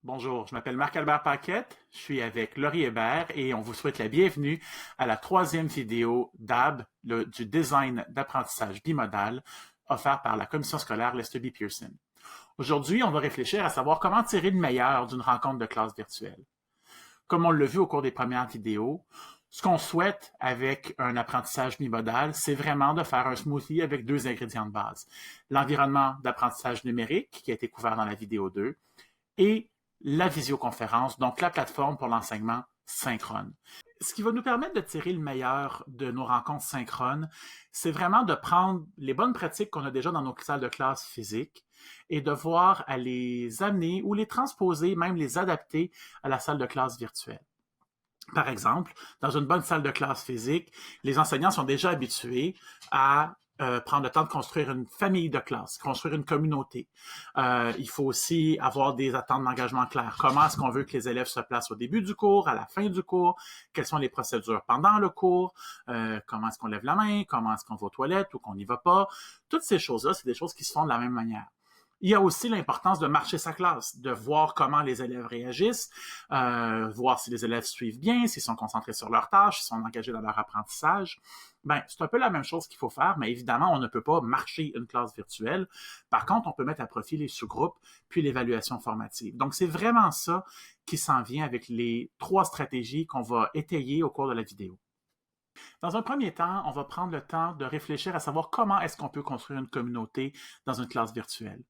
Bonjour, je m'appelle Marc-Albert Paquette, je suis avec Laurie Hébert et on vous souhaite la bienvenue à la troisième vidéo d'AB, du design d'apprentissage bimodal offert par la commission scolaire Lester B. Pearson. Aujourd'hui, on va réfléchir à savoir comment tirer le meilleur d'une rencontre de classe virtuelle. Comme on l'a vu au cours des premières vidéos, ce qu'on souhaite avec un apprentissage bimodal, c'est vraiment de faire un smoothie avec deux ingrédients de base. L'environnement d'apprentissage numérique, qui a été couvert dans la vidéo 2, et la visioconférence, donc la plateforme pour l'enseignement synchrone. Ce qui va nous permettre de tirer le meilleur de nos rencontres synchrones, c'est vraiment de prendre les bonnes pratiques qu'on a déjà dans nos salles de classe physiques et de voir à les amener ou les transposer, même les adapter à la salle de classe virtuelle. Par exemple, dans une bonne salle de classe physique, les enseignants sont déjà habitués à prendre le temps de construire une famille de classe, construire une communauté. Il faut aussi avoir des attentes d'engagement claires. Comment est-ce qu'on veut que les élèves se placent au début du cours, à la fin du cours? Quelles sont les procédures pendant le cours? Comment est-ce qu'on lève la main? Comment est-ce qu'on va aux toilettes ou qu'on n'y va pas? Toutes ces choses-là, c'est des choses qui se font de la même manière. Il y a aussi l'importance de marcher sa classe, de voir comment les élèves réagissent, voir si les élèves suivent bien, s'ils sont concentrés sur leurs tâches, s'ils sont engagés dans leur apprentissage. C'est un peu la même chose qu'il faut faire, mais évidemment, on ne peut pas marcher une classe virtuelle. Par contre, on peut mettre à profit les sous-groupes, puis l'évaluation formative. Donc, c'est vraiment ça qui s'en vient avec les trois stratégies qu'on va étayer au cours de la vidéo. Dans un premier temps, on va prendre le temps de réfléchir à savoir comment est-ce qu'on peut construire une communauté dans une classe virtuelle.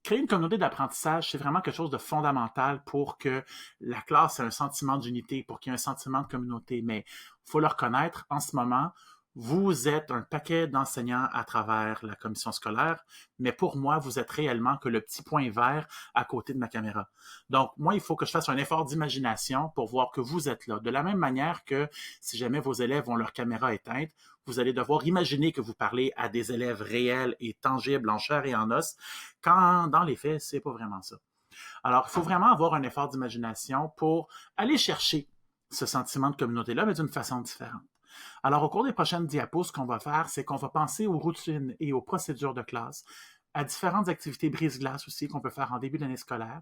Créer une communauté d'apprentissage, c'est vraiment quelque chose de fondamental pour que la classe ait un sentiment d'unité, pour qu'il y ait un sentiment de communauté. Mais il faut le reconnaître, en ce moment, vous êtes un paquet d'enseignants à travers la commission scolaire, mais pour moi, vous êtes réellement que le petit point vert à côté de ma caméra. Donc, moi, il faut que je fasse un effort d'imagination pour voir que vous êtes là. De la même manière que si jamais vos élèves ont leur caméra éteinte, vous allez devoir imaginer que vous parlez à des élèves réels et tangibles en chair et en os, quand dans les faits, c'est pas vraiment ça. Alors, il faut vraiment avoir un effort d'imagination pour aller chercher ce sentiment de communauté-là, mais d'une façon différente. Alors, au cours des prochaines diapos, ce qu'on va faire, c'est qu'on va penser aux routines et aux procédures de classe, à différentes activités brise-glace aussi qu'on peut faire en début d'année scolaire,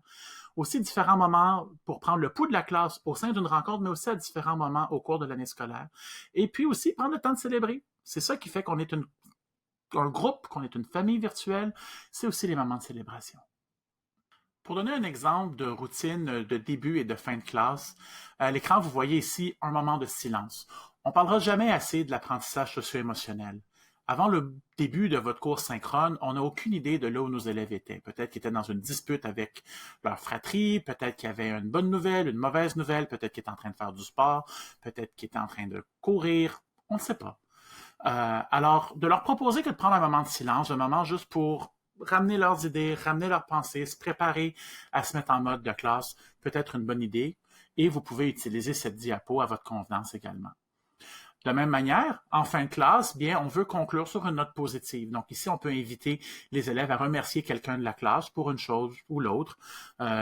aussi différents moments pour prendre le pouls de la classe au sein d'une rencontre, mais aussi à différents moments au cours de l'année scolaire, et puis aussi prendre le temps de célébrer. C'est ça qui fait qu'on est un groupe, qu'on est une famille virtuelle, c'est aussi les moments de célébration. Pour donner un exemple de routine de début et de fin de classe, à l'écran, vous voyez ici un moment de silence. On ne parlera jamais assez de l'apprentissage socio-émotionnel. Avant le début de votre cours synchrone, on n'a aucune idée de là où nos élèves étaient. Peut-être qu'ils étaient dans une dispute avec leur fratrie, peut-être qu'il y avait une bonne nouvelle, une mauvaise nouvelle, peut-être qu'ils étaient en train de faire du sport, peut-être qu'ils étaient en train de courir, on ne sait pas. Alors, de leur proposer que de prendre un moment de silence, un moment juste pour ramener leurs idées, ramener leurs pensées, se préparer à se mettre en mode de classe, peut être une bonne idée. Et vous pouvez utiliser cette diapo à votre convenance également. De la même manière, en fin de classe, bien, on veut conclure sur une note positive. Donc ici, on peut inviter les élèves à remercier quelqu'un de la classe pour une chose ou l'autre.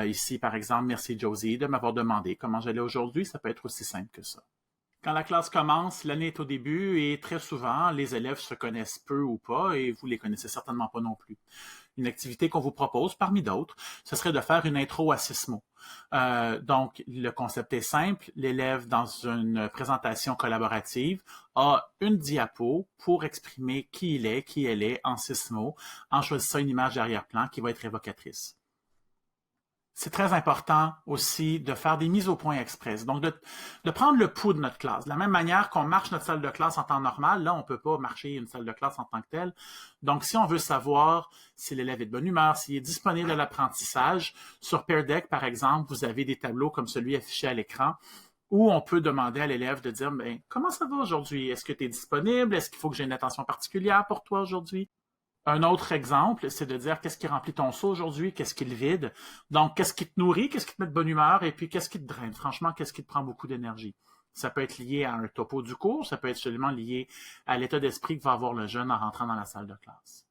Ici, par exemple, merci Josie de m'avoir demandé comment j'allais aujourd'hui. Ça peut être aussi simple que ça. Quand la classe commence, l'année est au début et très souvent, les élèves se connaissent peu ou pas et vous les connaissez certainement pas non plus. Une activité qu'on vous propose, parmi d'autres, ce serait de faire une intro à 6 mots. Donc, le concept est simple. L'élève, dans une présentation collaborative, a une diapo pour exprimer qui il est, qui elle est en 6 mots, en choisissant une image d'arrière-plan qui va être évocatrice. C'est très important aussi de faire des mises au point express. Donc, de prendre le pouls de notre classe. De la même manière qu'on marche notre salle de classe en temps normal, là, on ne peut pas marcher une salle de classe en tant que telle. Donc, si on veut savoir si l'élève est de bonne humeur, s'il est disponible à l'apprentissage, sur Pear Deck, par exemple, vous avez des tableaux comme celui affiché à l'écran où on peut demander à l'élève de dire, ben, comment ça va aujourd'hui? Est-ce que tu es disponible? Est-ce qu'il faut que j'ai une attention particulière pour toi aujourd'hui? Un autre exemple, c'est de dire qu'est-ce qui remplit ton seau aujourd'hui, qu'est-ce qui le vide. Donc, qu'est-ce qui te nourrit, qu'est-ce qui te met de bonne humeur, et puis qu'est-ce qui te draine. Franchement, qu'est-ce qui te prend beaucoup d'énergie. Ça peut être lié à un topo du cours, ça peut être seulement lié à l'état d'esprit que va avoir le jeune en rentrant dans la salle de classe.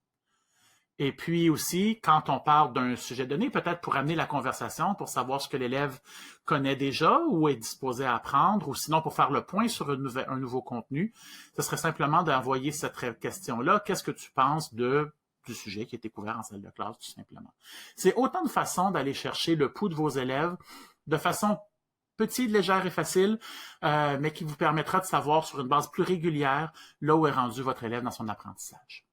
Et puis aussi, quand on parle d'un sujet donné, peut-être pour amener la conversation, pour savoir ce que l'élève connaît déjà ou est disposé à apprendre, ou sinon pour faire le point sur un nouveau contenu, ce serait simplement d'envoyer cette question-là. Qu'est-ce que tu penses de du sujet qui a été couvert en salle de classe, tout simplement. C'est autant de façons d'aller chercher le pouls de vos élèves de façon petite, légère et facile, mais qui vous permettra de savoir sur une base plus régulière là où est rendu votre élève dans son apprentissage.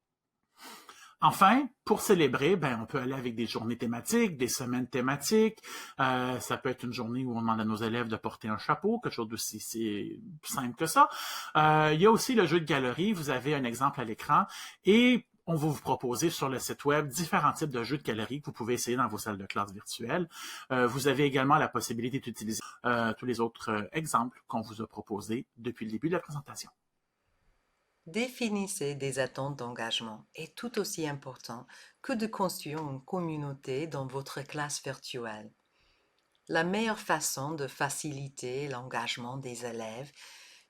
Enfin, pour célébrer, on peut aller avec des journées thématiques, des semaines thématiques. Ça peut être une journée où on demande à nos élèves de porter un chapeau, quelque chose d'aussi simple que ça. Il y a aussi le jeu de galerie. Vous avez un exemple à l'écran et on va vous proposer sur le site web différents types de jeux de galerie que vous pouvez essayer dans vos salles de classe virtuelles. Vous avez également la possibilité d'utiliser tous les autres exemples qu'on vous a proposés depuis le début de la présentation. Définissez des attentes d'engagement est tout aussi important que de construire une communauté dans votre classe virtuelle. La meilleure façon de faciliter l'engagement des élèves,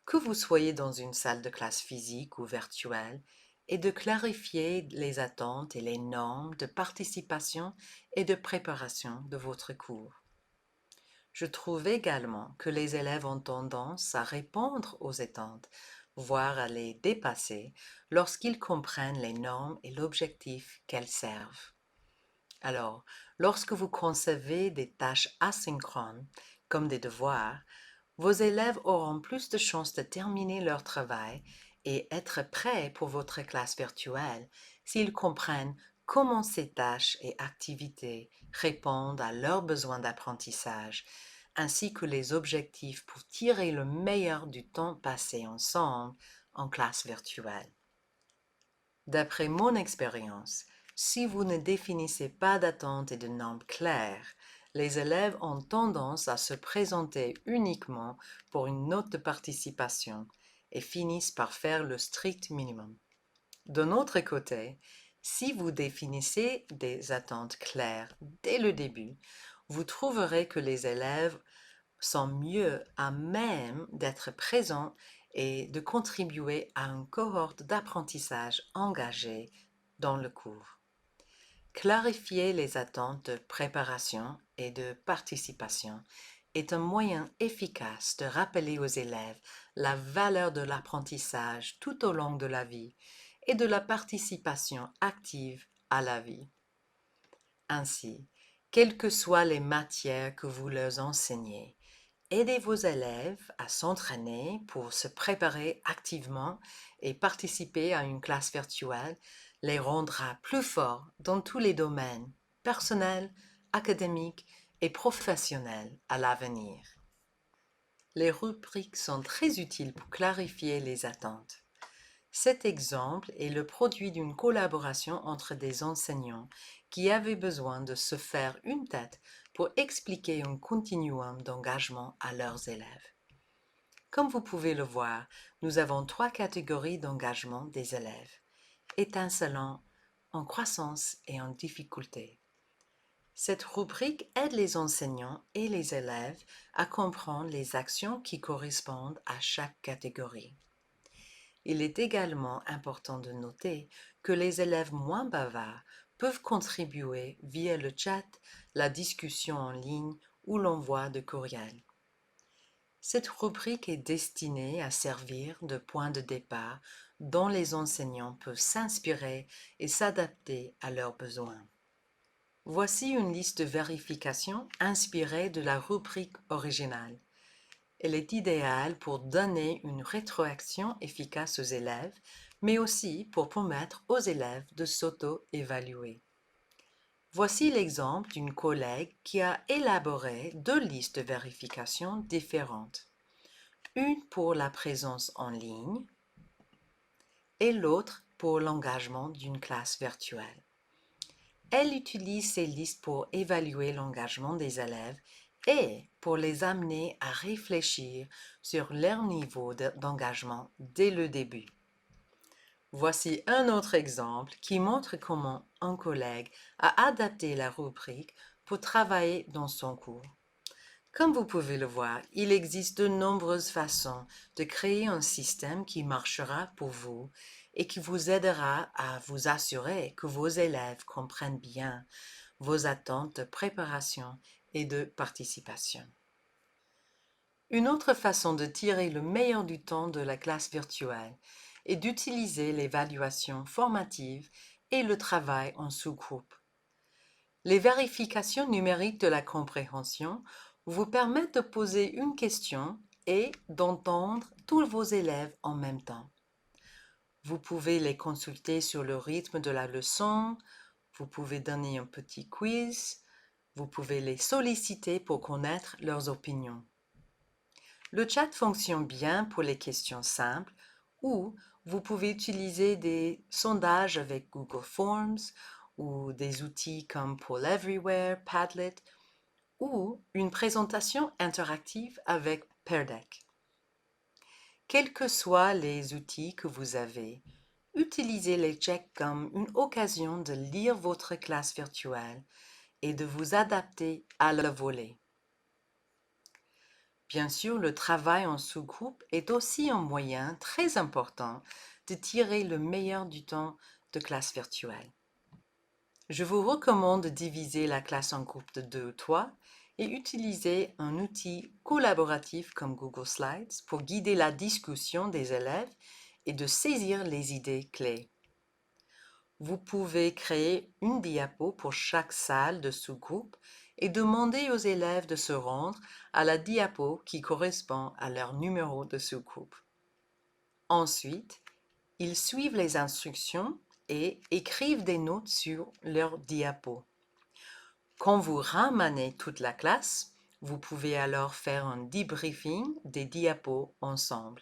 que vous soyez dans une salle de classe physique ou virtuelle, est de clarifier les attentes et les normes de participation et de préparation de votre cours. Je trouve également que les élèves ont tendance à répondre aux attentes, voire à les dépasser lorsqu'ils comprennent les normes et l'objectif qu'elles servent. Alors, lorsque vous concevez des tâches asynchrones, comme des devoirs, vos élèves auront plus de chances de terminer leur travail et être prêts pour votre classe virtuelle s'ils comprennent comment ces tâches et activités répondent à leurs besoins d'apprentissage, ainsi que les objectifs pour tirer le meilleur du temps passé ensemble en classe virtuelle. D'après mon expérience, si vous ne définissez pas d'attentes et de normes claires, les élèves ont tendance à se présenter uniquement pour une note de participation et finissent par faire le strict minimum. D'un autre côté, si vous définissez des attentes claires dès le début, vous trouverez que les élèves sont mieux à même d'être présents et de contribuer à une cohorte d'apprentissage engagée dans le cours. Clarifier les attentes de préparation et de participation est un moyen efficace de rappeler aux élèves la valeur de l'apprentissage tout au long de la vie et de la participation active à la vie. Ainsi, quelles que soient les matières que vous leur enseignez, aidez vos élèves à s'entraîner pour se préparer activement et participer à une classe virtuelle les rendra plus forts dans tous les domaines, personnels, académiques et professionnels à l'avenir. Les rubriques sont très utiles pour clarifier les attentes. Cet exemple est le produit d'une collaboration entre des enseignants qui avaient besoin de se faire une tête pour expliquer un continuum d'engagement à leurs élèves. Comme vous pouvez le voir, nous avons 3 catégories d'engagement des élèves: étincelants, en croissance et en difficulté. Cette rubrique aide les enseignants et les élèves à comprendre les actions qui correspondent à chaque catégorie. Il est également important de noter que les élèves moins bavards peuvent contribuer via le chat, la discussion en ligne ou l'envoi de courriels. Cette rubrique est destinée à servir de point de départ dont les enseignants peuvent s'inspirer et s'adapter à leurs besoins. Voici une liste de vérifications inspirée de la rubrique originale. Elle est idéale pour donner une rétroaction efficace aux élèves, mais aussi pour permettre aux élèves de s'auto-évaluer. Voici l'exemple d'une collègue qui a élaboré 2 listes de vérification différentes. Une pour la présence en ligne et l'autre pour l'engagement d'une classe virtuelle. Elle utilise ces listes pour évaluer l'engagement des élèves et pour les amener à réfléchir sur leur niveau d'engagement dès le début. Voici un autre exemple qui montre comment un collègue a adapté la rubrique pour travailler dans son cours. Comme vous pouvez le voir, il existe de nombreuses façons de créer un système qui marchera pour vous et qui vous aidera à vous assurer que vos élèves comprennent bien vos attentes de préparation et de participation. Une autre façon de tirer le meilleur du temps de la classe virtuelle est d'utiliser l'évaluation formative et le travail en sous-groupe. Les vérifications numériques de la compréhension vous permettent de poser une question et d'entendre tous vos élèves en même temps. Vous pouvez les consulter sur le rythme de la leçon, vous pouvez donner un petit quiz, vous pouvez les solliciter pour connaître leurs opinions. Le chat fonctionne bien pour les questions simples ou vous pouvez utiliser des sondages avec Google Forms ou des outils comme Poll Everywhere, Padlet ou une présentation interactive avec Pear Deck. Quels que soient les outils que vous avez, utilisez les checks comme une occasion de lire votre classe virtuelle et de vous adapter à la volée. Bien sûr, le travail en sous-groupe est aussi un moyen très important de tirer le meilleur du temps de classe virtuelle. Je vous recommande de diviser la classe en groupes de 2 ou 3 et utiliser un outil collaboratif comme Google Slides pour guider la discussion des élèves et de saisir les idées clés. Vous pouvez créer une diapo pour chaque salle de sous-groupe et demander aux élèves de se rendre à la diapo qui correspond à leur numéro de sous-groupe. Ensuite, ils suivent les instructions et écrivent des notes sur leur diapo. Quand vous ramenez toute la classe, vous pouvez alors faire un debriefing des diapos ensemble.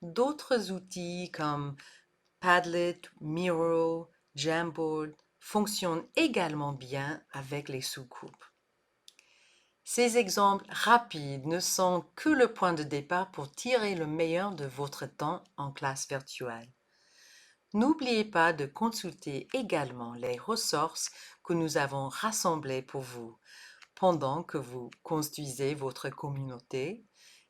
D'autres outils comme Padlet, Miro, Jamboard fonctionnent également bien avec les sous-groupes. Ces exemples rapides ne sont que le point de départ pour tirer le meilleur de votre temps en classe virtuelle. N'oubliez pas de consulter également les ressources que nous avons rassemblées pour vous pendant que vous construisez votre communauté,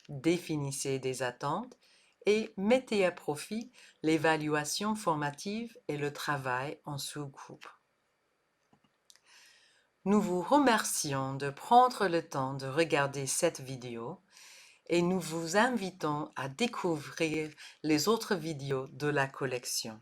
définissez des attentes et mettez à profit l'évaluation formative et le travail en sous-groupe. Nous vous remercions de prendre le temps de regarder cette vidéo et nous vous invitons à découvrir les autres vidéos de la collection.